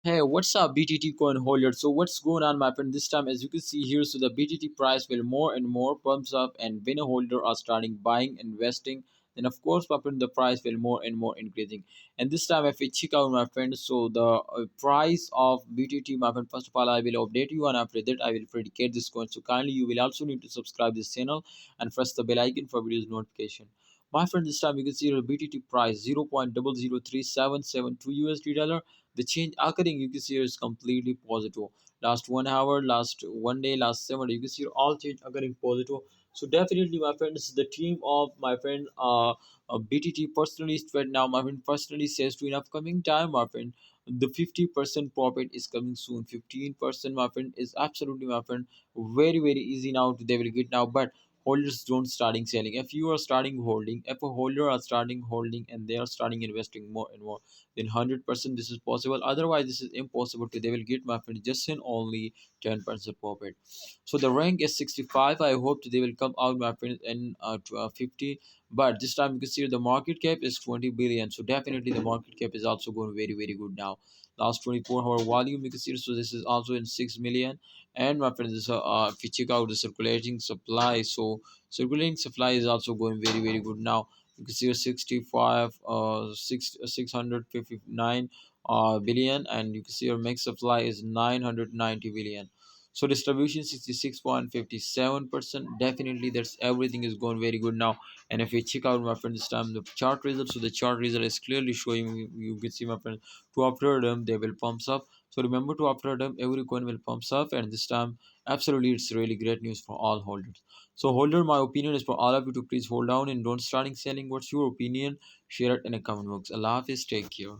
Hey, what's up, BTT coin holder? So what's going on, my friend? This time, as you can see here, so the BTT price will more and more pumps up, and when a holder are starting buying, investing, then of course, my friend, the price will more and more increasing. And this time, if we check out, my friend, so the price of BTT, my friend, first of all, I will update you, and after that, I will predicate this coin. So kindly, you will also need to subscribe this channel and press the bell icon for videos notification. My friend, this time you can see the BTT price 0.003772 USD dollar. The change occurring you can see here is completely positive. Last 1 hour, last 1 day, last 7 days, you can see all change occurring positive. So definitely, my friends, the team of my friend BTT personally straight now. My friend personally says to in upcoming time, my friend, the 50% profit is coming soon. 15%, my friend, is absolutely, my friend, very easy now. They will get now, but holders don't starting selling. If you are starting holding, if a holder are starting holding and they are starting investing more and more, then 100% this is possible. Otherwise this is impossible to. They will get, my friend, just in only 10% profit. So the rank is 65. I hope they will come out, my friend, in 50. But this time you can see the market cap is 20 billion. So definitely the market cap is also going very good now. Last 24-hour volume you can see, so this is also in 6 million. And my friends, this, if you check out the circulating supply, so circulating supply is also going very good now. You can see a 65 659 billion, and you can see your max supply is 990 billion. So distribution 66.57%. Definitely that's everything is going very good now. And if we check out, my friend, this time the chart result, so the chart result is clearly showing you can see, my friend, to after them they will pumps up. So remember, to after them every coin will pumps up, and this time absolutely it's really great news for all holders. So holder, my opinion is for all of you to please hold down and don't starting selling. What's your opinion? Share it in a comment box. Allah Hafiz, take care.